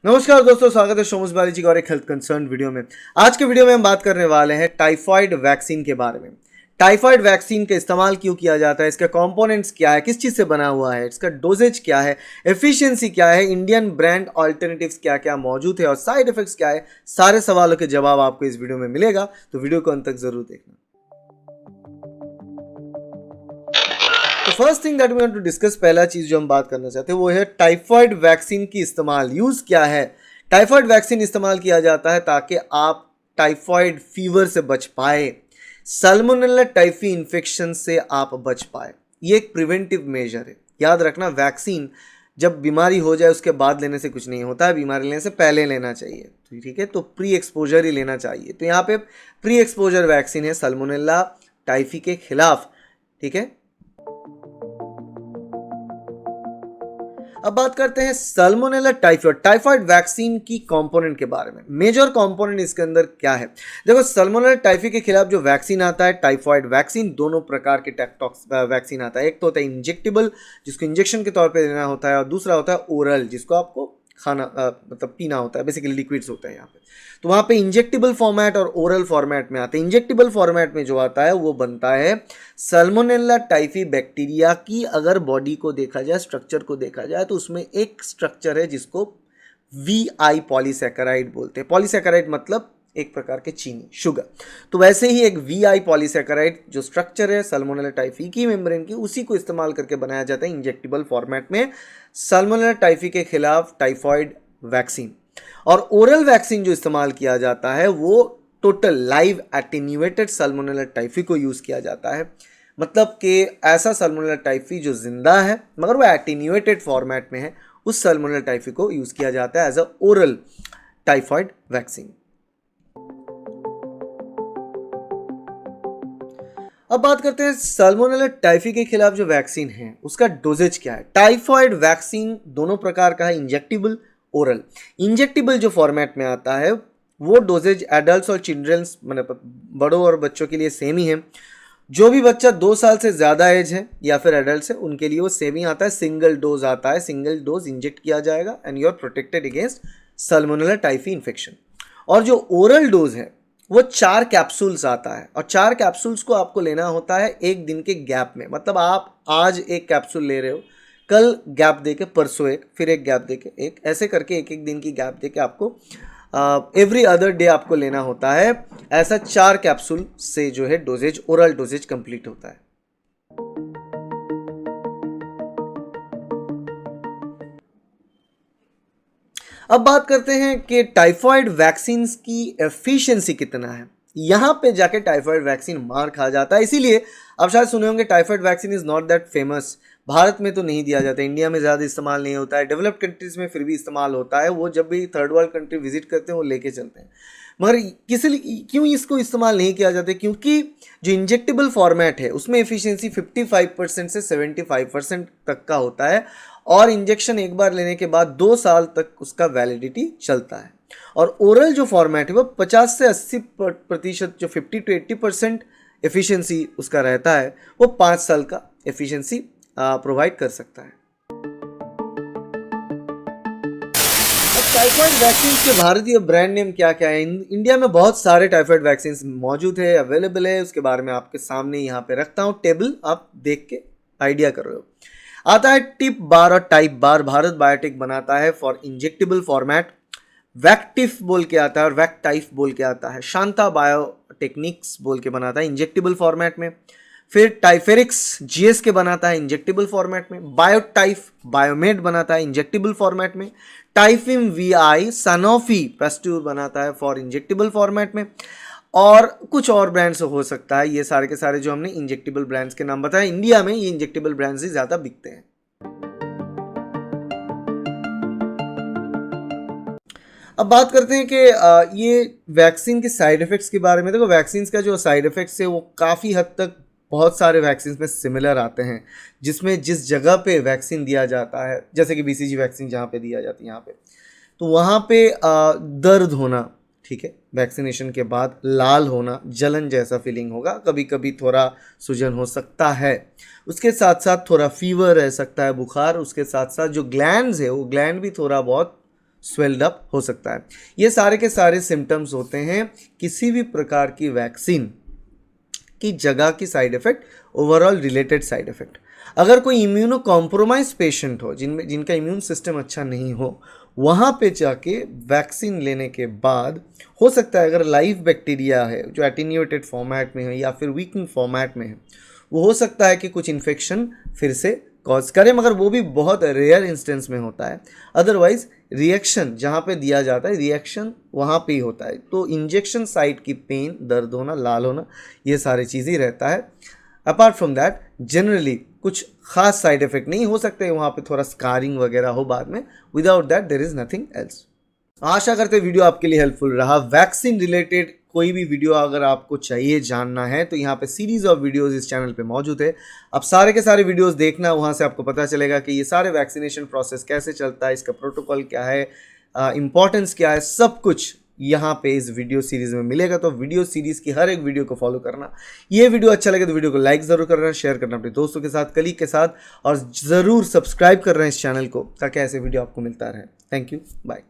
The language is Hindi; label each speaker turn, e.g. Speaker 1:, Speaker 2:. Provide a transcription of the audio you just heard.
Speaker 1: नमस्कार दोस्तों, स्वागत है सोमस बालाजी का और एक हेल्थ कंसर्न वीडियो में। आज के वीडियो में हम बात करने वाले हैं टाइफाइड वैक्सीन के बारे में। टाइफाइड वैक्सीन का इस्तेमाल क्यों किया जाता है, इसके कंपोनेंट्स क्या है, किस चीज़ से बना हुआ है, इसका डोजेज क्या है, एफिशिएंसी क्या है, इंडियन ब्रांड ऑल्टरनेटिव्स क्या क्या मौजूद है और साइड इफेक्ट्स क्या है, सारे सवालों के जवाब आपको इस वीडियो में मिलेगा, तो वीडियो को अंत तक जरूर देखना। तो first thing that we want to discuss, पहला चीज जो हम बात करना चाहते हैं वो है टाइफाइड वैक्सीन की इस्तेमाल। यूज क्या है? टाइफाइड वैक्सीन इस्तेमाल किया जाता है ताकि आप टाइफाइड फीवर से बच पाए, सल्मोनेला टाइफी इन्फेक्शन से आप बच पाए। ये एक प्रिवेंटिव मेजर है। याद रखना, वैक्सीन जब बीमारी हो जाए उसके बाद लेने से कुछ नहीं होता है, बीमारी लेने से पहले लेना चाहिए। ठीक है, तो प्री एक्सपोजर ही लेना चाहिए। तो यहाँ पे प्री एक्सपोजर वैक्सीन है सल्मोनेला टाइफी के खिलाफ। ठीक है, अब बात करते हैं सल्मोनेला टाइफी और टाइफाइड वैक्सीन की कंपोनेंट के बारे में। मेजर कंपोनेंट इसके अंदर क्या है? देखो, सल्मोनेला टाइफी के खिलाफ जो वैक्सीन आता है, टाइफाइड वैक्सीन, दोनों प्रकार के वैक्सीन आता है। एक तो होता है इंजेक्टेबल, जिसको इंजेक्शन के तौर पे देना होता है, और दूसरा होता है ओरल, जिसको आपको खाना मतलब पीना होता है। बेसिकली लिक्विड्स होता है यहाँ पे। तो वहाँ पे इंजेक्टेबल फॉर्मेट और ओरल फॉर्मेट में आते हैं। इंजेक्टेबल फॉर्मेट में जो आता है वो बनता है सल्मोनेला टाइफी बैक्टीरिया की। अगर बॉडी को देखा जाए, स्ट्रक्चर को देखा जाए, तो उसमें एक स्ट्रक्चर है जिसको VI पॉलीसैकेराइड बोलते हैं। पॉलीसैकेराइड मतलब एक प्रकार के चीनी, शुगर। तो वैसे ही एक VI पॉलीसैकेराइड जो स्ट्रक्चर है सल्मोनेला टाइफी की मेम्ब्रेन की, उसी को इस्तेमाल करके बनाया जाता है इंजेक्टेबल फॉर्मेट में सल्मोनेला टाइफी के खिलाफ टाइफाइड वैक्सीन। और ओरल वैक्सीन जो इस्तेमाल किया जाता है वो total live attenuated Salmonella typhi को यूज किया जाता है। मतलब कि ऐसा सल्मोनेला टाइफी जो जिंदा है मगर वो एटेन्यूएटेड फॉर्मेट में है, उस सल्मोनेला टाइफी को यूज किया जाता है as a oral typhoid vaccine. अब बात करते हैं सल्मोनेला टाइफी के खिलाफ जो वैक्सीन है उसका डोजेज क्या है। टाइफाइड वैक्सीन दोनों प्रकार का है, इंजेक्टेबल, ओरल। इंजेक्टेबल जो फॉर्मेट में आता है वो डोजेज एडल्ट्स और चिल्ड्रंस, मतलब बड़ों और बच्चों के लिए सेम ही है। जो भी बच्चा 2 साल से ज़्यादा एज है या फिर एडल्ट है, उनके लिए वो सेम ही आता है। सिंगल डोज आता है, सिंगल डोज इंजेक्ट किया जाएगा and you are protected against salmonella typhi infection. और जो ओरल डोज है वो 4 कैप्सूल्स आता है, और 4 कैप्सूल्स को आपको लेना होता है 1 दिन के गैप में। मतलब आप आज एक कैप्सूल ले रहे हो, कल गैप देके परसों एक, फिर एक गैप देके एक, ऐसे करके एक एक दिन की गैप देके आपको एवरी अदर डे आपको लेना होता है। ऐसा 4 कैप्सूल से जो है डोजेज, ओरल डोजेज कंप्लीट होता है। अब बात करते हैं कि टाइफाइड वैक्सीन की एफिशिएंसी कितना है। यहां पे जाके टाइफाइड वैक्सीन मार खा जाता है। इसीलिए आप शायद सुने होंगे typhoid vaccine is not that famous. Bharat में तो नहीं दिया जाता, इंडिया में ज़्यादा इस्तेमाल नहीं होता है, डेवलप्ड कंट्रीज में फिर भी इस्तेमाल होता है। वो जब भी थर्ड वर्ल्ड कंट्री विजिट करते हैं वो लेके चलते हैं। मगर क्यों इसको इस्तेमाल नहीं किया जाता? क्योंकि जो इंजेक्टेबल फॉर्मेट है उसमें एफिशिएंसी 55% से 75% तक का होता है, और इंजेक्शन एक बार लेने के बाद 2 साल तक उसका वैलिडिटी चलता है। और ओरल जो फॉर्मेट है वो 50 से 80%, जो 50 to 80% एफिशिएंसी उसका रहता है, वो 5 साल का एफिशिएंसी प्रोवाइड कर सकता है। टाइफाइड वैक्सीन के भारतीय ब्रांड नेम क्या क्या है? इंडिया में बहुत सारे टाइफाइड वैक्सीन मौजूद है, अवेलेबल है। उसके बारे में आपके सामने यहाँ पे रखता हूँ टेबल, आप देख के आइडिया कर रहे हो। आता है टिप बार और टाइप बार, भारत बायोटेक बनाता है फॉर इंजेक्टेबल फॉर्मेट। वैक्टिफ बोल के आता है और वैक्टाइफ बोल के आता है। शांता बायोटेक्निक्स बोल के बनाता है इंजेक्टेबल फॉर्मेट में। फिर टाइफेरिक्स GS के बनाता है इंजेक्टेबल फॉर्मेट में। बायोटाइफ बायोमेड बनाता है इंजेक्टेबल फॉर्मेट में। टाइफिम VI सनोफी पेस्ट्यूर बनाता है फॉर इंजेक्टेबल फॉर्मेट में। और कुछ और ब्रांड्स हो सकता है। ये सारे के सारे जो हमने इंजेक्टेबल ब्रांड्स के नाम बताए, इंडिया में ये इंजेक्टेबल ब्रांड्स ही ज़्यादा बिकते हैं। अब बात करते हैं कि ये वैक्सीन के साइड इफ़ेक्ट्स के बारे में। देखो, वैक्सीन का जो साइड इफ़ेक्ट्स है वो काफ़ी हद तक बहुत सारे वैक्सीन में सिमिलर आते हैं, जिसमें जिस जगह पे वैक्सीन दिया जाता है, जैसे कि BCG वैक्सीन जहाँ पे दिया जाती है यहाँ पे, तो वहाँ पे दर्द होना, ठीक है, वैक्सीनेशन के बाद लाल होना, जलन जैसा फीलिंग होगा, कभी कभी थोड़ा सूजन हो सकता है, उसके साथ साथ थोड़ा फीवर रह सकता है, बुखार, उसके साथ साथ जो ग्लैंड्स है वो ग्लैंड भी थोड़ा बहुत स्वेल्ड अप हो सकता है। ये सारे के सारे सिम्टम्स होते हैं किसी भी प्रकार की वैक्सीन की जगह की side effect, overall related side effect. अगर कोई इम्यूनो कॉम्प्रोमाइज पेशेंट हो, जिनका इम्यून सिस्टम अच्छा नहीं हो, वहाँ पे जाके वैक्सीन लेने के बाद हो सकता है अगर लाइव बैक्टीरिया है जो एटीन्यूएटेड फॉर्मेट में है या फिर वीकिंग फॉर्मेट में है, वो हो सकता है कि कुछ इन्फेक्शन फिर से कॉज करे, मगर वो भी बहुत रेयर इंस्टेंस में होता है। अदरवाइज रिएक्शन जहाँ पे दिया जाता है, रिएक्शन वहाँ पे ही होता है। तो इंजेक्शन साइट की पेन, दर्द होना, लाल होना, ये सारी चीज़ ही रहता है। अपार्ट फ्रॉम दैट जनरली कुछ खास साइड इफेक्ट नहीं हो सकते, वहाँ पे थोड़ा स्कारिंग वगैरह हो बाद में। Without that there is nothing else. आशा करते वीडियो आपके लिए हेल्पफुल रहा। वैक्सीन रिलेटेड कोई भी वीडियो अगर आपको चाहिए जानना है तो यहाँ पे सीरीज ऑफ वीडियोस इस चैनल पे मौजूद है। आप सारे के सारे वीडियोस देखना, वहाँ से आपको पता चलेगा कि ये सारे वैक्सीनेशन प्रोसेस कैसे चलता है, इसका प्रोटोकॉल क्या है, इंपॉर्टेंस क्या है, सब कुछ यहाँ पे इस वीडियो सीरीज में मिलेगा। तो वीडियो सीरीज की हर एक वीडियो को फॉलो करना। ये वीडियो अच्छा लगे तो वीडियो को लाइक ज़रूर करना, शेयर करना अपने दोस्तों के साथ, कलीग के साथ, और ज़रूर सब्सक्राइब कर रहे हैं इस चैनल को ताकि ऐसे वीडियो आपको मिलता रहे। Thank you, bye.